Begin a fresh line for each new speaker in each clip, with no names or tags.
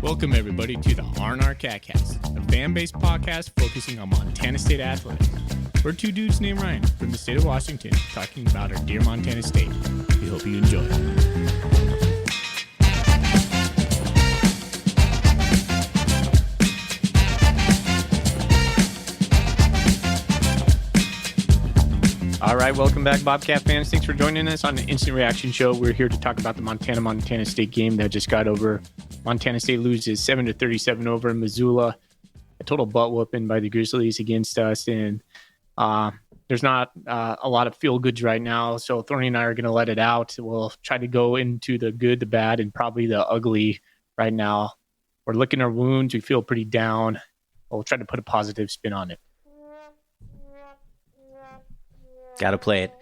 Welcome, everybody, to the R&R Catcast, a fan-based podcast focusing on Montana State athletics. We're two dudes named Ryan from the state of Washington talking about our dear Montana State. We hope you enjoy. All right, welcome back, Bobcat fans. Thanks for joining us on the Instant Reaction Show. We're here to talk about the Montana State game that just got over. Montana State loses 7-37 over Missoula. A total butt whooping by the Grizzlies against us, and there's not a lot of feel goods right now. So Thorny and I are going to let it out. We'll try to go into the good, the bad, and probably the ugly right now. We're licking our wounds. We feel pretty down. We'll try to put a positive spin on it.
Got to play it.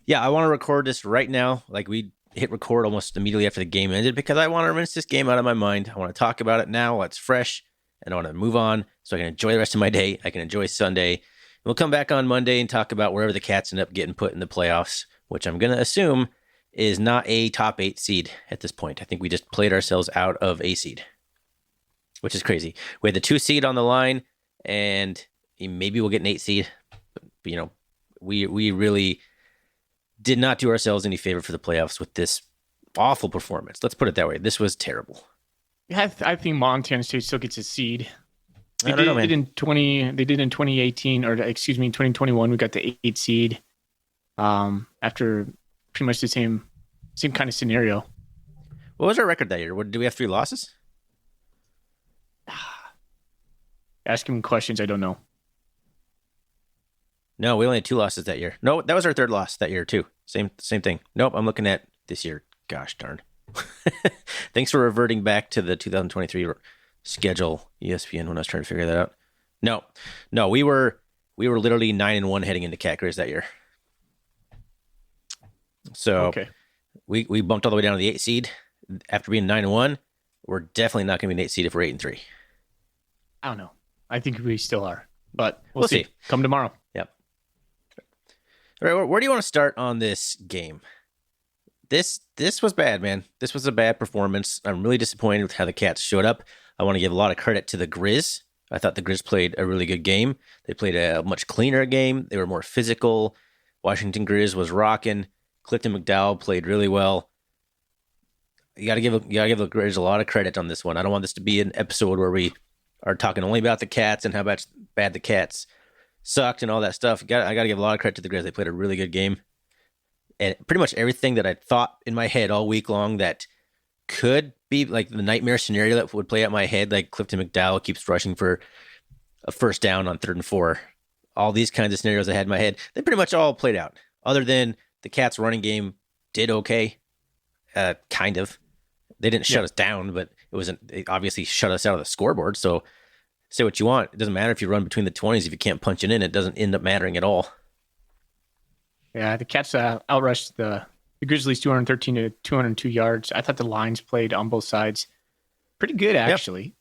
Yeah, I want to record this right now. Like, we hit record almost immediately after the game ended because I want to rinse this game out of my mind. I want to talk about it now while it's fresh, and I want to move on so I can enjoy the rest of my day. I can enjoy Sunday. And we'll come back on Monday and talk about wherever the Cats end up getting put in the playoffs, which I'm going to assume is not a top 8 seed at this point. I think we just played ourselves out of a seed, which is crazy. We had the 2 seed on the line, and maybe we'll get an 8 seed. But, you know, we really did not do ourselves any favor for the playoffs with this awful performance. Let's put it that way. This was terrible.
Yeah, I think Montana State still gets a seed.
I don't know, man.
They did in 2018, or excuse me, in 2021. We got the 8 seed. After pretty much the same kind of scenario.
What was our record that year? Do we have 3 losses?
Asking questions I don't know.
No, we only had 2 losses that year. No, that was our 3rd loss that year too. Same thing. Nope, I'm looking at this year. Gosh darn. Thanks for reverting back to the 2023 schedule, ESPN, when I was trying to figure that out. No, we were literally 9-1 heading into Cat Grizz that year. So
okay.
we bumped all the way down to the 8 seed after being 9-1. We're definitely not going to be an 8 seed if we're 8-3.
I don't know. I think we still are, but we'll see. Come tomorrow.
Yep. All right, where do you want to start on this game? This was bad, man. This was a bad performance. I'm really disappointed with how the Cats showed up. I want to give a lot of credit to the Grizz. I thought the Grizz played a really good game. They played a much cleaner game. They were more physical. Washington Grizz was rocking. Clifton McDowell played really well. You got to give the Grizz a lot of credit on this one. I don't want this to be an episode where we are talking only about the Cats and how bad the Cats sucked and all that stuff. I got to give a lot of credit to the Grizz. They played a really good game. And pretty much everything that I thought in my head all week long that could be like the nightmare scenario that would play out in my head, like Clifton McDowell keeps rushing for a first down on 3rd and 4. All these kinds of scenarios I had in my head, they pretty much all played out. Other than the Cats' running game did okay, kind of. They didn't shut us down, but it obviously shut us out of the scoreboard. So say what you want. It doesn't matter if you run between the 20s. If you can't punch it in, it doesn't end up mattering at all.
Yeah, the Cats outrushed the Grizzlies 213 to 202 yards. I thought the lines played on both sides pretty good, actually.
Yep.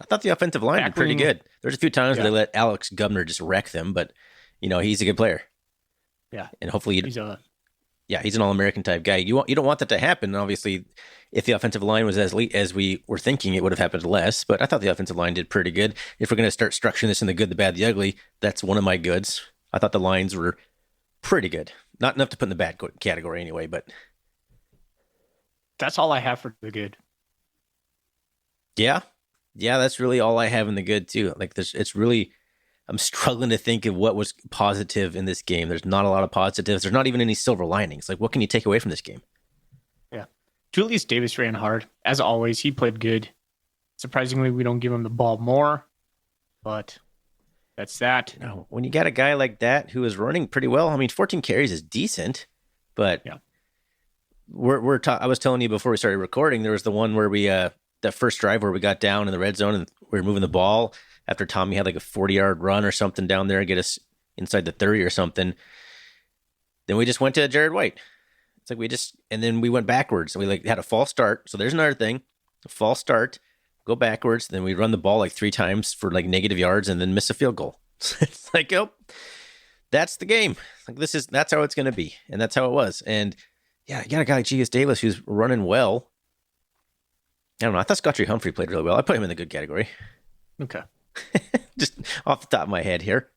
I thought the offensive line did pretty good. There's a few times where they let Alex Gubner just wreck them, but, you know, he's a good player.
Yeah.
And hopefully he's an All-American type guy. You don't want that to happen. Obviously, if the offensive line was as elite as we were thinking, it would have happened less. But I thought the offensive line did pretty good. If we're going to start structuring this in the good, the bad, the ugly, that's one of my goods. I thought the lines were pretty good. Not enough to put in the bad category anyway, but
that's all I have for the good.
Yeah, that's really all I have in the good too. Like I'm struggling to think of what was positive in this game. There's not a lot of positives. There's not even any silver linings. Like, what can you take away from this game?
Yeah. Julius Davis ran hard. As always, he played good. Surprisingly, we don't give him the ball more, but that's that.
You know, when you got a guy like that who is running pretty well, I mean, 14 carries is decent, but
yeah.
I was telling you before we started recording, there was the one where we, that first drive where we got down in the red zone and we were moving the ball after Tommy had like a 40-yard run or something down there and get us inside the 30 or something. Then we just went to Jared White. It's like and then we went backwards. We had a false start. So there's another thing, a false start, go backwards. Then we run the ball like 3 times for like negative yards and then miss a field goal. It's like, that's the game. Like that's how it's going to be. And that's how it was. And yeah, you got a guy like Julius Davis who's running well. I don't know. I thought Scotty Humphrey played really well. I put him in the good category.
Okay.
Just off the top of my head here.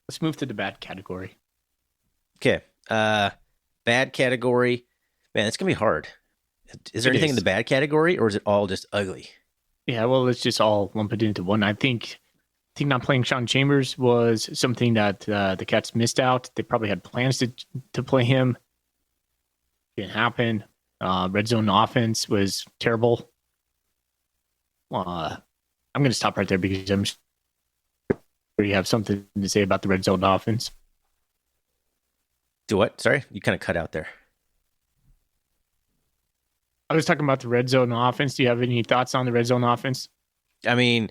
Let's move to the bad category.
Okay. Bad category. Man, it's going to be hard. Is there anything in the bad category, or is it all just ugly?
Yeah, well, let's just all lump it into one. I think not playing Sean Chambers was something that the Cats missed out. They probably had plans to play him. Didn't happen. Red zone offense was terrible. I'm going to stop right there because I'm sure you have something to say about the red zone offense.
Do what? Sorry, you kind of cut out there.
I was talking about the red zone offense. Do you have any thoughts on the red zone offense?
I mean,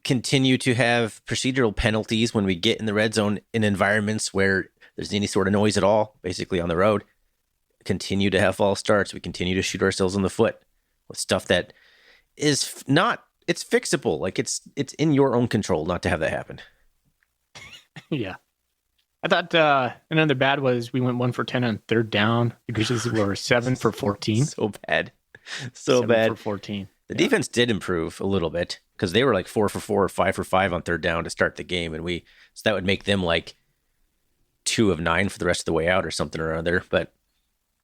continue to have procedural penalties when we get in the red zone in environments where there's any sort of noise at all, basically on the road. Continue to have false starts. We continue to shoot ourselves in the foot with stuff that is not, it's fixable. Like it's in your own control not to have that happen.
Yeah. I thought another bad was we went 1 for 10 on third down. The Grizzlies were 7 for 14.
So bad. So
7
bad.
for 14.
The defense did improve a little bit because they were like 4 for 4 or 5 for 5 on third down to start the game. And so that would make them like 2 of 9 for the rest of the way out or something or other. But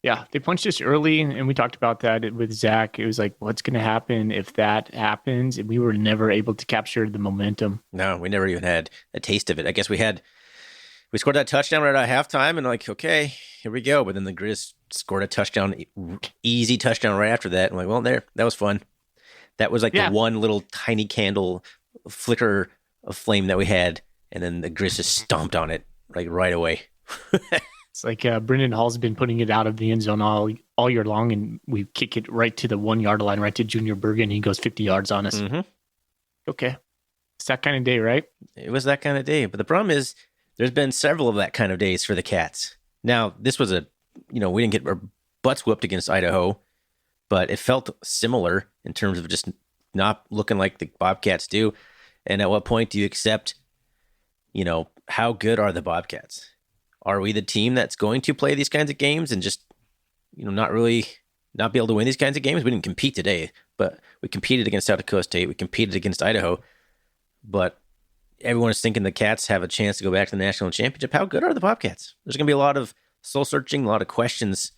yeah, they punched us early, and we talked about that with Zach. It was like, what's going to happen if that happens? And we were never able to capture the momentum.
No, we never even had a taste of it. I guess we scored that touchdown right at halftime, and like, okay, here we go. But then the Grizz scored a touchdown, easy touchdown right after that. I'm like, well, that was fun. That was like the one little tiny candle flicker of flame that we had, and then the Grizz just stomped on it like right away.
It's like Brendan Hall's been putting it out of the end zone all year long, and we kick it right to the 1 yard line, right to Junior Bergen. He goes 50 yards on us.
Mm-hmm.
Okay. It's that kind of day, right?
It was that kind of day. But the problem is there's been several of that kind of days for the Cats. Now, this was we didn't get our butts whooped against Idaho, but it felt similar in terms of just not looking like the Bobcats do. And at what point do you accept, how good are the Bobcats? Are we the team that's going to play these kinds of games and just, not be able to win these kinds of games? We didn't compete today, but we competed against South Dakota State. We competed against Idaho, but everyone is thinking the Cats have a chance to go back to the national championship. How good are the Bobcats? There's going to be a lot of soul searching, a lot of questions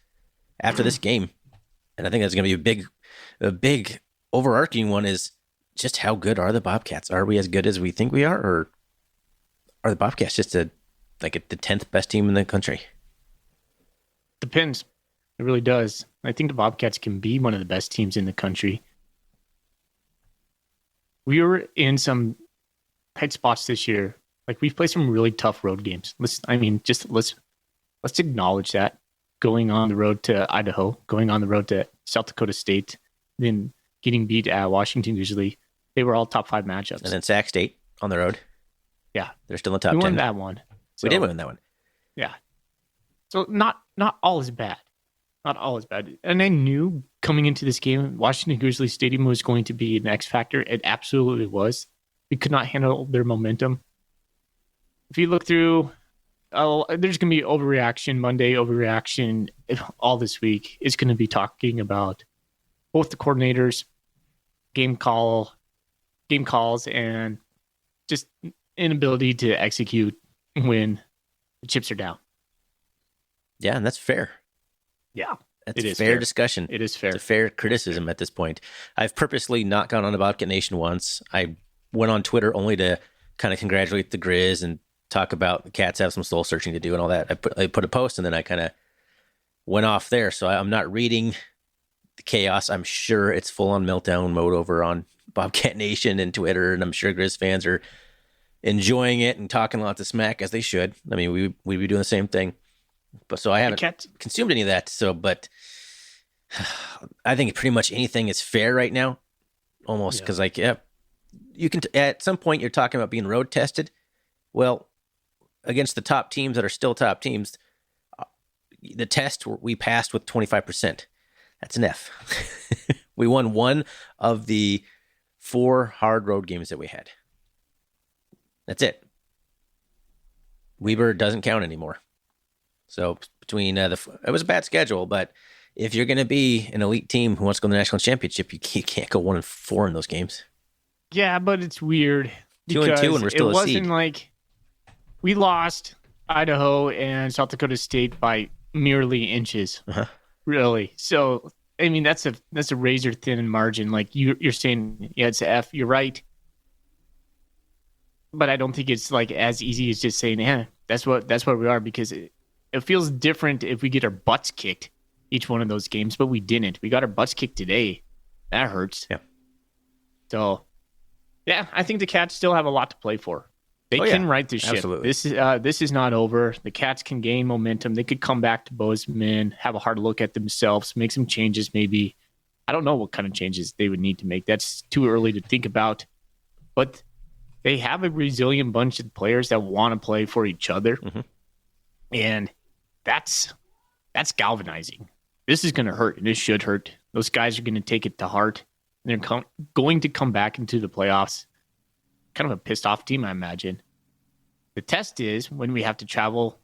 after this game. And I think that's going to be a big overarching one is just how good are the Bobcats? Are we as good as we think we are? Or are the Bobcats just the 10th best team in the country?
Depends. It really does. I think the Bobcats can be one of the best teams in the country. We were in some tight spots this year. Like we've played some really tough road games. Let's acknowledge that. Going on the road to Idaho, going on the road to South Dakota State, then getting beat at Washington usually. They were all top 5 matchups.
And then Sac State on the road.
Yeah.
They're still in the top 10.
We won that one.
We did win that one.
Yeah. So not all is bad. Not all is bad. And I knew coming into this game, Washington Grizzlies Stadium was going to be an X factor. It absolutely was. We could not handle their momentum. If you look through, there's going to be overreaction Monday, overreaction all this week. It's going to be talking about both the coordinators, game calls, and just inability to execute when the chips are down.
Yeah, and that's fair.
Yeah.
That's a fair discussion.
It is fair.
It's a fair criticism at this point. I've purposely not gone on about Bobcat Nation once. I went on Twitter only to kind of congratulate the Grizz and talk about the Cats have some soul searching to do and all that. I put a post and then I kind of went off there. So I'm not reading the chaos. I'm sure it's full on meltdown mode over on Bobcat Nation and Twitter, and I'm sure Grizz fans are enjoying it and talking lots of smack as they should. I mean, we'd be doing the same thing. But so I haven't consumed any of that. So, but I think pretty much anything is fair right now, almost because you can at some point you're talking about being road tested. Well, against the top teams that are still top teams, the test we passed with 25%. That's an F. We won one of the 4 hard road games that we had. That's it. Weber doesn't count anymore. So between it was a bad schedule, but if you're going to be an elite team who wants to go to the national championship, you can't go 1-4 in those games.
Yeah, but it's weird
2-2, and we're still
it
a
wasn't
seed.
like we lost Idaho and South Dakota State by merely inches, really. So I mean, that's a razor thin margin. Like you're saying, yeah, it's a F. You're right, but I don't think it's like as easy as just saying, yeah, that's what we are, because it feels different if we get our butts kicked each one of those games, but we didn't. We got our butts kicked today. That hurts.
Yeah.
So, yeah, I think the Cats still have a lot to play for. They can right this ship.
Absolutely.
This is not over. The Cats can gain momentum. They could come back to Bozeman, have a hard look at themselves, make some changes maybe. I don't know what kind of changes they would need to make. That's too early to think about. But they have a resilient bunch of players that want to play for each other.
Mm-hmm.
And that's galvanizing. This is going to hurt, and this should hurt. Those guys are going to take it to heart. And they're going to come back into the playoffs. Kind of a pissed off team, I imagine. The test is when we have to travel.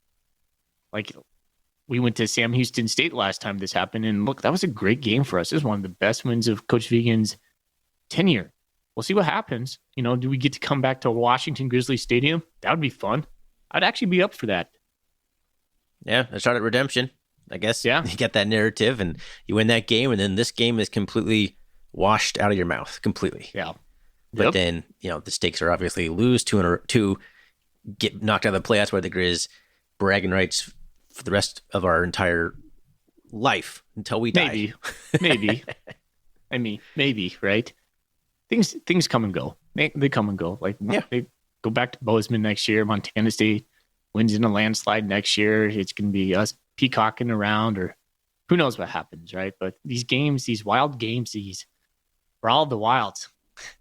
Like, we went to Sam Houston State last time this happened, and look, that was a great game for us. It was one of the best wins of Coach Vigen's tenure. We'll see what happens. Do we get to come back to Washington Grizzly Stadium? That would be fun. I'd actually be up for that.
Yeah, a shot at redemption, I guess.
Yeah.
You get that narrative, and you win that game, and then this game is completely washed out of your mouth, completely.
Yeah.
But then, the stakes are obviously lose two, get knocked out of the playoffs, where the Grizz bragging rights for the rest of our entire life until we die.
Maybe. I mean, maybe, right? Things come and go. They come and go. Like, they go back to Bozeman next year. Montana State wins in a landslide next year. It's going to be us peacocking around, or who knows what happens, right? But these games, these wild games, we're all the Wilds.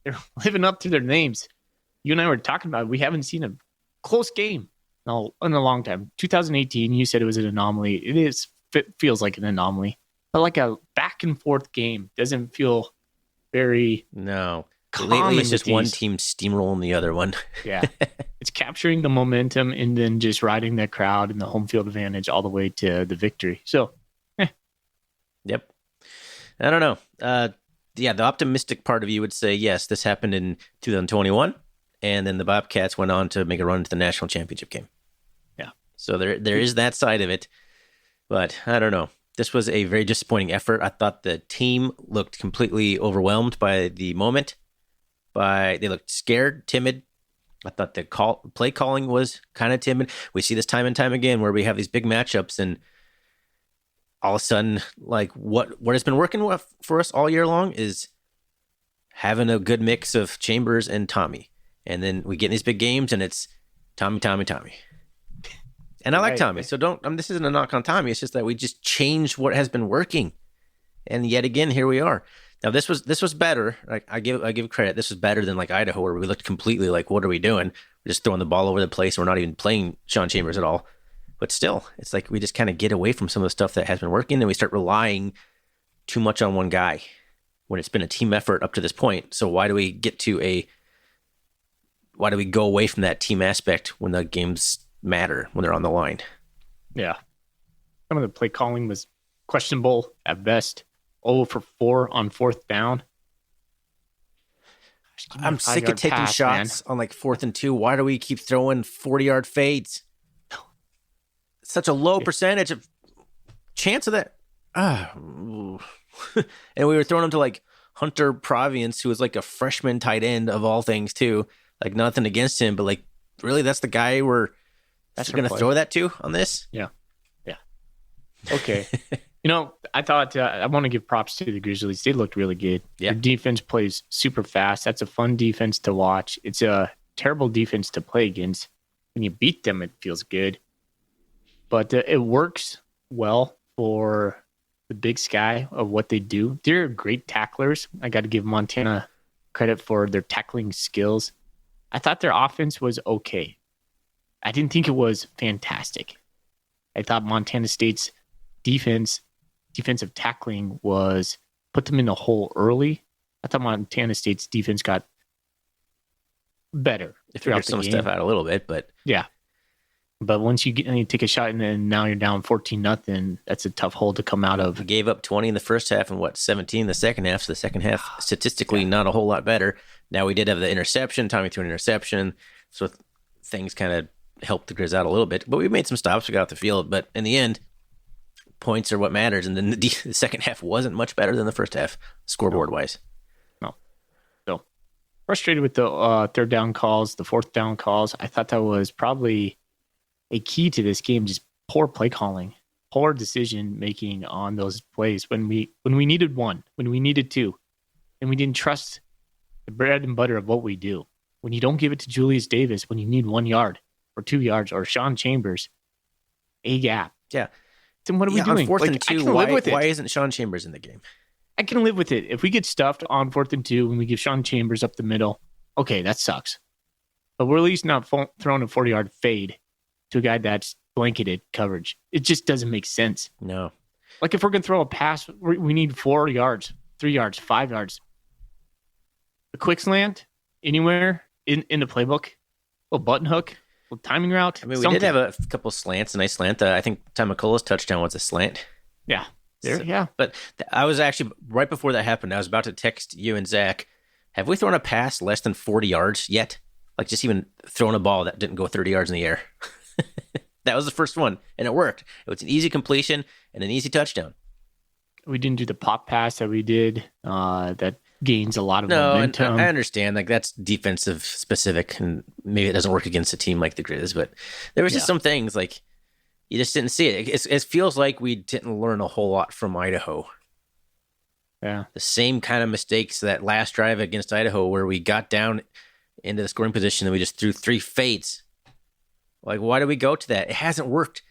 They're living up to their names. You and I were talking about it. We haven't seen a close game in a long time. 2018, you said it was an anomaly. It feels like an anomaly. But like a back and forth game doesn't feel very...
No. Lately, it's just one team steamrolling the other one.
Yeah. It's capturing the momentum and then just riding that crowd and the home field advantage all the way to the victory. So,
Yep. I don't know. The optimistic part of you would say, yes, this happened in 2021, and then the Bobcats went on to make a run to the national championship game.
Yeah.
So there is that side of it, but I don't know. This was a very disappointing effort. I thought the team looked completely overwhelmed by the moment. They looked scared, timid. I thought the play calling was kind of timid. We see this time and time again where we have these big matchups, and all of a sudden, like what has been working for us all year long is having a good mix of Chambers and Tommy. And then we get in these big games, and it's Tommy. And I like Tommy, so this isn't a knock on Tommy. It's just that we just changed what has been working. And yet again, here we are. Now, this was better. I give credit. This was better than like Idaho, where we looked completely like, what are we doing? We're just throwing the ball over the place. We're not even playing Sean Chambers at all. But still, it's like we just kind of get away from some of the stuff that has been working, and we start relying too much on one guy when it's been a team effort up to this point. So why do we go away from that team aspect when the games matter, when they're on the line?
Yeah. Some of the play calling was questionable at best. 0 for 4 on fourth down.
I'm sick of taking shots on like 4th and 2. Why do we keep throwing 40-yard fades? Such a low percentage of chance of that. And we were throwing them to like Hunter Provience, who was like a freshman tight end of all things too. Like, nothing against him, but like, really, that's the guy we're going to throw that to on this?
Yeah. Okay. I thought I want to give props to the Grizzlies. They looked really good.
Yeah.
Their defense plays super fast. That's a fun defense to watch. It's a terrible defense to play against. When you beat them, it feels good. But it works well for the Big Sky of what they do. They're great tacklers. I got to give Montana credit for their tackling skills. I thought their offense was okay. I didn't think it was fantastic. I thought Montana State's defensive tackling put them in the hole early. I thought Montana State's defense got better.
They figured some stuff out a little bit, but
yeah. But once you take a shot and then now you're down 14-0, that's a tough hole to come out of.
We gave up 20 in the first half and 17 in the second half. So the second half, statistically, not a whole lot better. Now we did have the interception. Tommy threw an interception. So things kind of helped the Grizz out a little bit. But we made some stops. We got off the field. But in the end, points are what matters. And then the second half wasn't much better than the first half, scoreboard-wise.
No. So frustrated with the third down calls, the fourth down calls. I thought that was probably a key to this game, just poor play calling, poor decision making on those plays when we needed one, when we needed two, and we didn't trust the bread and butter of what we do. When you don't give it to Julius Davis when you need 1 yard or 2 yards, or Sean Chambers, a gap.
Yeah.
Then what are we doing?
On fourth and two, why isn't Sean Chambers in the game?
I can live with it. If we get stuffed on 4th and 2 and we give Sean Chambers up the middle, okay, that sucks. But we're at least not throwing a 40-yard fade to a guy that's blanketed coverage. It just doesn't make sense.
No.
Like if we're going to throw a pass, we need 4 yards, 3 yards, 5 yards. A quick slant anywhere in the playbook, a little button hook, a little timing route.
I mean, we did have a couple slants, a nice slant. I think Ty McCullough's touchdown was a slant.
Yeah. Yeah.
But I was actually, right before that happened, I was about to text you and Zach, have we thrown a pass less than 40 yards yet? Like just even throwing a ball that didn't go 30 yards in the air. That was the first one, and it worked. It was an easy completion and an easy touchdown.
We didn't do the pop pass that we did. That gains a lot of momentum.
And I understand. Like that's defensive specific, and maybe it doesn't work against a team like the Grizz. But there was just some things like you just didn't see it. It feels like we didn't learn a whole lot from Idaho.
Yeah,
the same kind of mistakes that last drive against Idaho, where we got down into the scoring position and we just threw 3 fades. Like, why do we go to that? It hasn't worked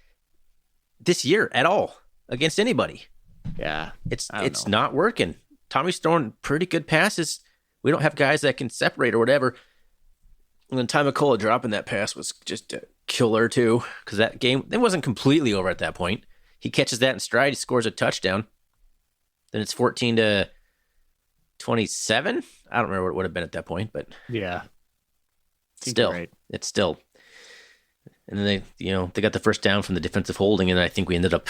this year at all against anybody.
Yeah.
It's not working. Tommy's throwing pretty good passes. We don't have guys that can separate or whatever. And then Ty McCullough dropping that pass was just a killer too, because that game, it wasn't completely over at that point. He catches that in stride. He scores a touchdown. Then it's 14-27. I don't remember what it would have been at that point, but
yeah,
still,
right.
It's still. And then they got the first down from the defensive holding, and I think we ended up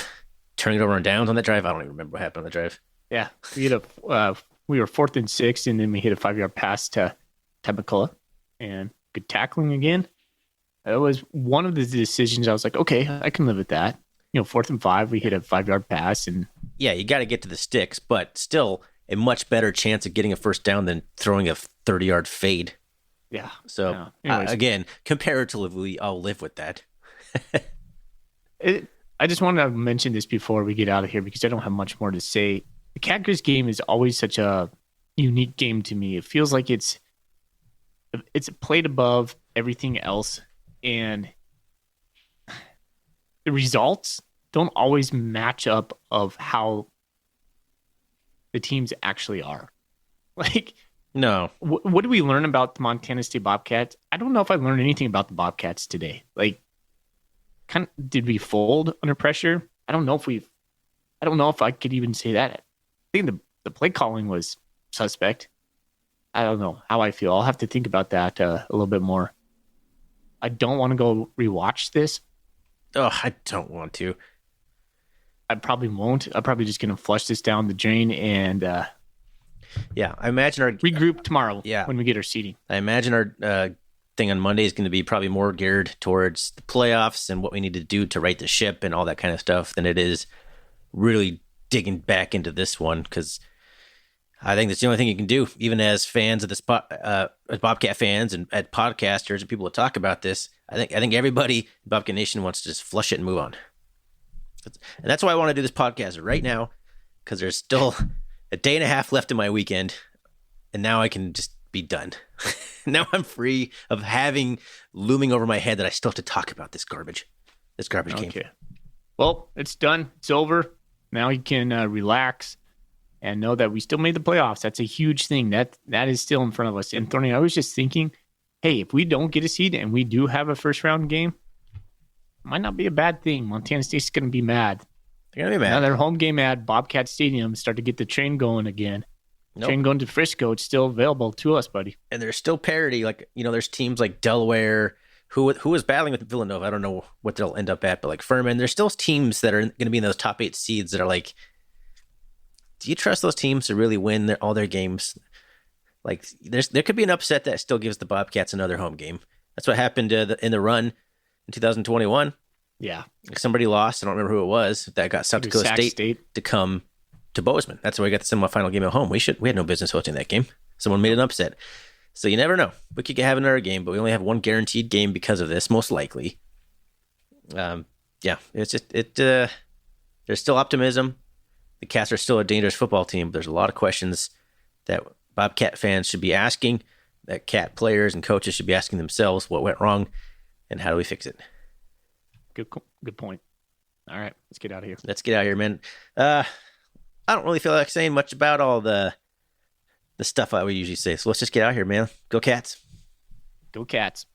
turning it over on downs on that drive. I don't even remember what happened on the drive.
Yeah, we were 4th and 6, and then we hit a 5-yard pass to McCullough, and good tackling again. That was one of the decisions I was like, okay, I can live with that. 4th and 5, we hit a 5-yard pass, and
yeah, you got to get to the sticks, but still a much better chance of getting a first down than throwing a 30-yard fade.
Yeah.
So again, comparatively, I'll live with that.
I just wanted to mention this before we get out of here because I don't have much more to say. The Cat Grizz game is always such a unique game to me. It feels like it's played above everything else, and the results don't always match up of how the teams actually are. Like,
no.
What do we learn about the Montana State Bobcats? I don't know if I learned anything about the Bobcats today. Like, did we fold under pressure? I don't know if I could even say that. I think the play calling was suspect. I don't know how I feel. I'll have to think about that a little bit more. I don't want to go rewatch this.
Oh, I don't want to.
I probably won't. I'm probably just going to flush this down the drain and
yeah, I imagine our
regroup tomorrow when we get our seating.
I imagine our thing on Monday is going to be probably more geared towards the playoffs and what we need to do to right the ship and all that kind of stuff than it is really digging back into this one, because I think that's the only thing you can do, even as fans of the as Bobcat fans and at podcasters and people that talk about this. I think everybody in Bobcat Nation wants to just flush it and move on. And that's why I want to do this podcast right now, because there's still a day and a half left in my weekend, and now I can just be done. Now I'm free of having looming over my head that I still have to talk about this garbage game.
Well, it's done. It's over. Now you can relax and know that we still made the playoffs. That's a huge thing. That is still in front of us. And Thorny, I was just thinking, hey, if we don't get a seed and we do have a first round game, it might not be a bad thing. Montana State's going to be mad.
They're going to be mad.
Now their home game at Bobcat Stadium start to get the train going again. Nope. Train going to Frisco. It's still available to us, buddy.
And there's still parity. Like, there's teams like Delaware, who was battling with Villanova. I don't know what they'll end up at, but like Furman, there's still teams that are going to be in those top 8 seeds that are like, do you trust those teams to really win all their games? Like there could be an upset that still gives the Bobcats another home game. That's what happened in the run in 2021.
Yeah.
Somebody lost. I don't remember who it was that got South Dakota State to come to Bozeman. That's where we got the semifinal game at home. We had no business hosting that game. Someone made an upset. So you never know. We could have another game, but we only have one guaranteed game because of this, most likely. It's just there's still optimism. The Cats are still a dangerous football team, but there's a lot of questions that Bobcat fans should be asking, that Cat players and coaches should be asking themselves what went wrong and how do we fix it.
Good point. All right, let's get out of here.
Let's get out of here, man. I don't really feel like saying much about all the stuff I would usually say, so let's just get out of here, man. Go Cats.
Go Cats.